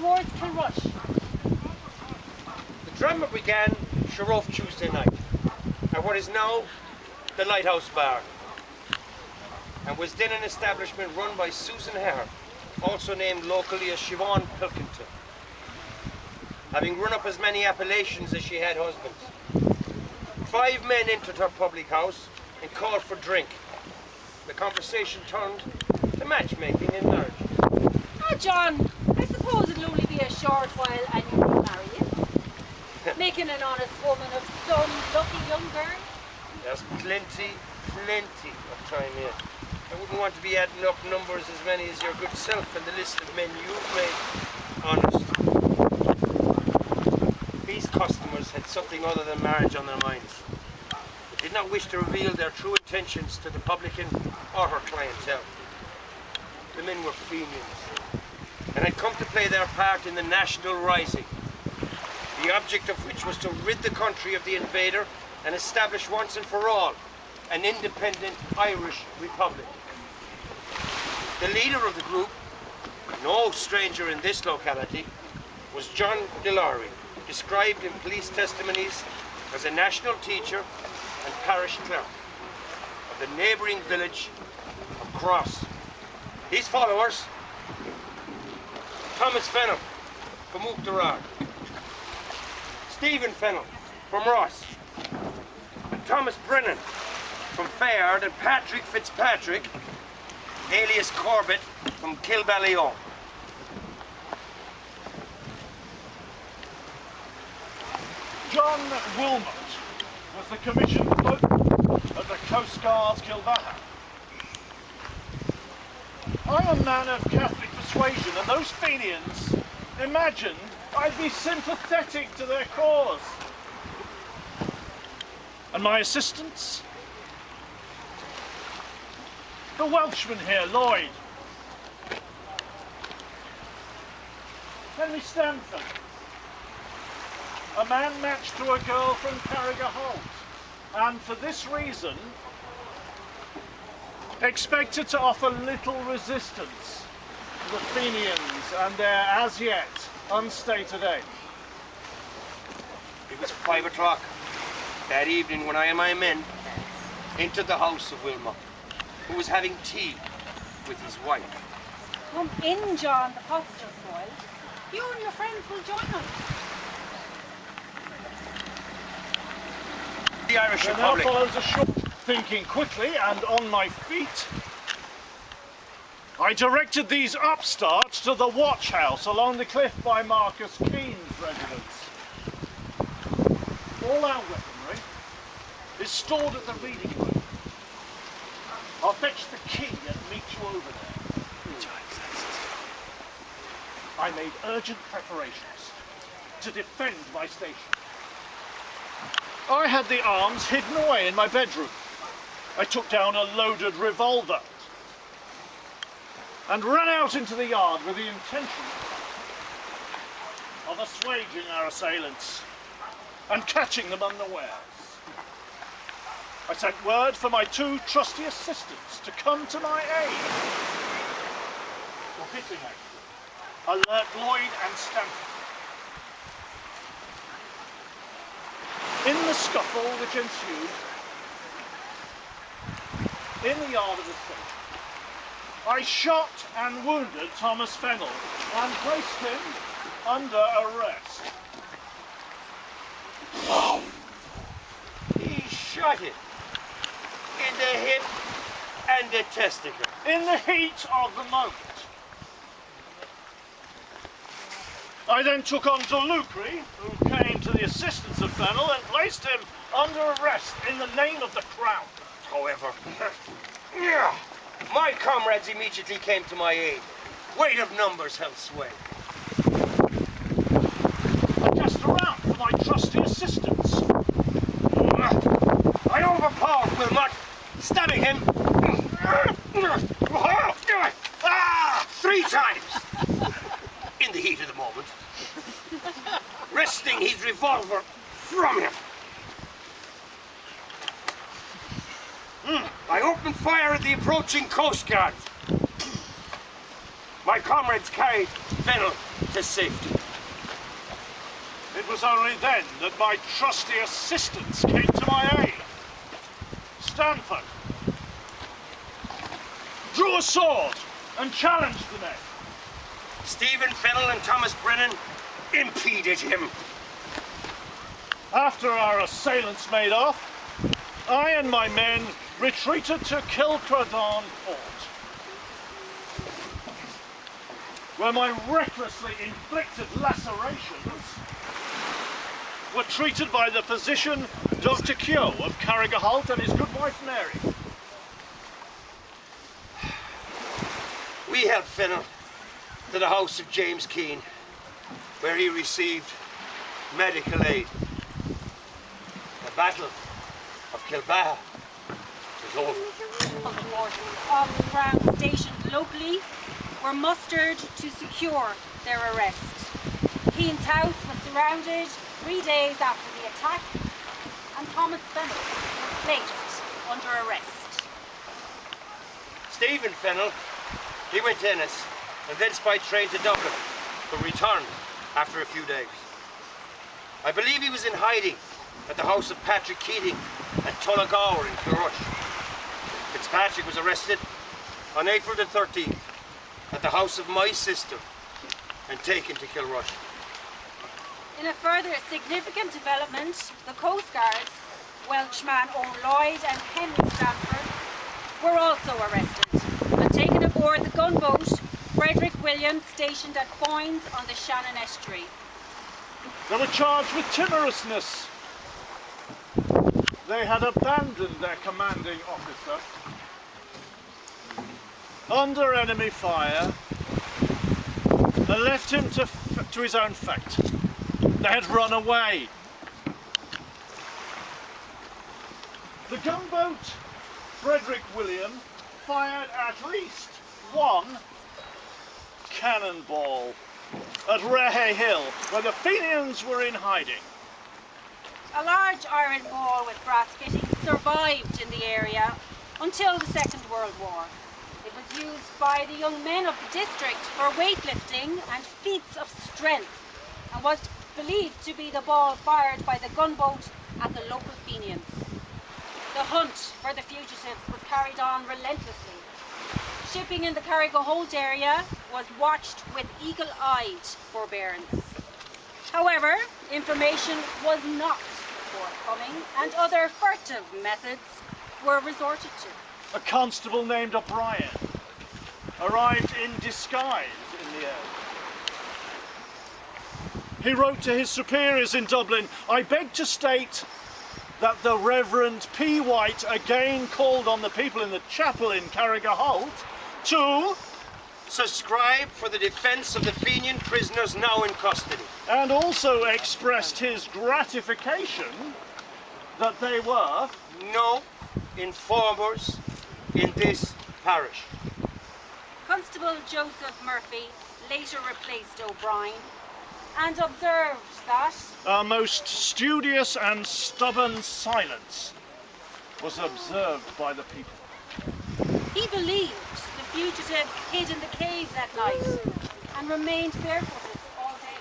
towards Kilrush. The drama began Sharoff Tuesday night at what is now the Lighthouse Bar, and was then an establishment run by Susan Hare, also named locally as Siobhan Pilkington, having run up as many appellations as she had husbands. 5 men entered her public house and called for drink. The conversation turned to matchmaking and marriage. Ah, John, I suppose it'll only be a short while and you will marry him. Making an honest woman of some lucky young girl. There's plenty of time yet. I wouldn't want to be adding up numbers as many as your good self and the list of men you've made honest. These customers had something other than marriage on their minds. They did not wish to reveal their true intentions to the publican or her clientele. The men were Fenians and had come to play their part in the national rising, the object of which was to rid the country of the invader and establish once and for all an independent Irish republic. The leader of the group, no stranger in this locality, was John Delary, described in police testimonies as a national teacher and parish clerk of the neighbouring village of Cross. His followers: Thomas Fennell from Uachtarard, Stephen Fennell from Ross, and Thomas Brennan from Fayard, and Patrick Fitzpatrick, alias Corbett, from Kilballion. John Wilmot was the commissioned clerk of the Coast Guard's Kilbaha. I'm a man of Catholic persuasion, and those Fenians imagined I'd be sympathetic to their cause. And my assistants? The Welshman here, Lloyd. Henry Stanford. A man matched to a girl from Carrigaholt, and for this reason expected to offer little resistance to the Fenians and their as yet unstated aim. It was 5 o'clock that evening when I and my men entered the house of Wilmot, who was having tea with his wife. Come in, John, the pot's just boiled. You and your friends will join us. The Irish There now Republic. follows a short thinking quickly and on my feet. I directed these upstarts to the watch house along the cliff by Marcus Keane's residence. All our weaponry is stored at the reading room. I'll fetch the key and meet you over there. I made urgent preparations to defend my station. I had the arms hidden away in my bedroom. I took down a loaded revolver and ran out into the yard with the intention of assuaging our assailants and catching them unawares. I sent word for my 2 trusty assistants to come to my aid. Fittingly, alert Lloyd and Stanford. In the scuffle which ensued in the yard of the station, I shot and wounded Thomas Fennell and placed him under arrest. He shot him in the hip and the testicle. In the heat of the moment. I then took on Delucre, who came to the assistance of Fennell, and placed him under arrest in the name of the Crown. However, my comrades immediately came to my aid. Weight of numbers held sway. I cast around for my trusty assistants. I overpowered Wilmot, stabbing him 3 times in the heat of the moment, wresting his revolver from him. I opened fire at the approaching Coast Guard. My comrades carried Fennell to safety. It was only then that my trusty assistants came to my aid. Stanford drew a sword and challenged the men. Stephen Fennell and Thomas Brennan impeded him. After our assailants made off, I and my men retreated to Kilbaha Fort, where my recklessly inflicted lacerations were treated by the physician Dr. Keogh of Carrigaholt and his good wife Mary. We helped Fennell to the house of James Keane, where he received medical aid. The Battle of Kilbaha was over. The forces of the Crown stationed locally were mustered to secure their arrest. Keane's house was surrounded 3 days after the attack, and Thomas Fennell was placed under arrest. Stephen Fennell, he went to Ennis and thence by train to Dublin, but returned after a few days. I believe he was in hiding at the house of Patrick Keating at Tulligower in Kilrush. Fitzpatrick was arrested on April the 13th at the house of my sister and taken to Kilrush. In a further significant development, the Coast Guards, Welshman Owen Lloyd and Henry Stanford, were also arrested and taken aboard the gunboat Frederick William, stationed at Foynes on the Shannon Estuary. They were charged with timorousness. They had abandoned their commanding officer under enemy fire and left him to his own fate. They had run away. The gunboat Frederick William fired at least one cannonball at Rehay Hill, where the Fenians were in hiding. A large iron ball with brass fittings survived in the area until the Second World War. It was used by the young men of the district for weightlifting and feats of strength, and was believed to be the ball fired by the gunboat at the local Fenians. The hunt for the fugitives was carried on relentlessly. Shipping in the Carrigaholt area was watched with eagle-eyed forbearance. However, information was not forthcoming, and other furtive methods were resorted to. A constable named O'Brien arrived in disguise in the area. He wrote to his superiors in Dublin, "I beg to state that the Reverend P. White again called on the people in the chapel in Carrigaholt to Subscribe for the defence of the Fenian prisoners now in custody." and also expressed his gratification that they were No informers in this parish. Constable Joseph Murphy later replaced O'Brien and observed that a most studious and stubborn silence was observed by the people. he believed the fugitives hid in the caves at night and remained barefooted all day.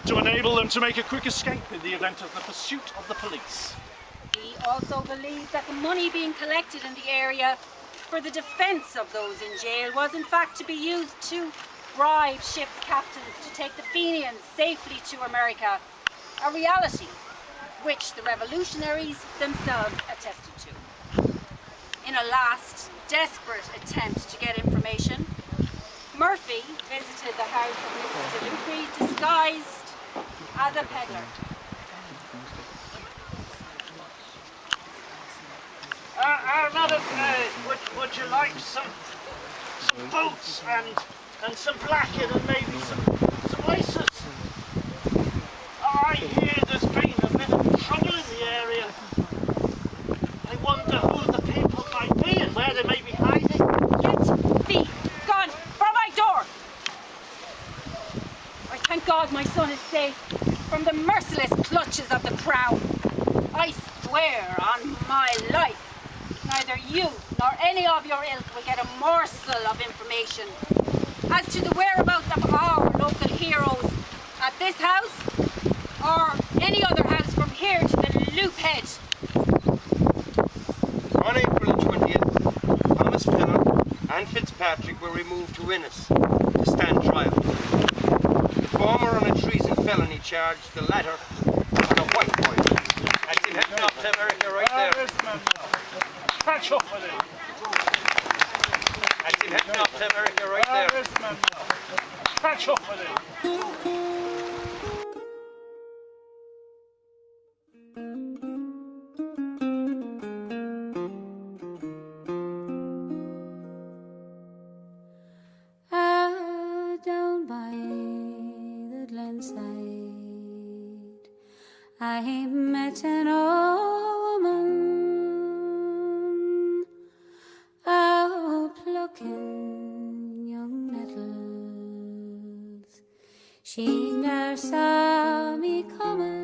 To enable them to make a quick escape in the event of the pursuit of the police. He also believed that the money being collected in the area for the defence of those in jail was in fact to be used to bribe ship's captains to take the Fenians safely to America, a reality which the revolutionaries themselves attested to. In a last, desperate attempt to get information, Murphy visited the house of Mrs. DeLucre disguised as a peddler. Madam, would you like some boots and some blacking and maybe some laces? I hear there's been a bit of trouble in the area. I wonder who the people might be and where they may be hiding. Get thee gone from my door! I thank God my son is safe from the merciless clutches of the Crown. I swear on my life, neither you nor any of your ilk will get a morsel of information as to the whereabouts of our local heroes at this house or any other house from here to the loop head. On April 20th, Thomas Pennell and Fitzpatrick were removed to Innis to stand trial. The former on a treason felony charge, the latter on a white boy. That's him heading off to America right there. Catch up with him. That's him heading off to America right there. Catch up with him. Down by the glenside, I met an old woman, plucking young nettles. She ne'er saw me coming.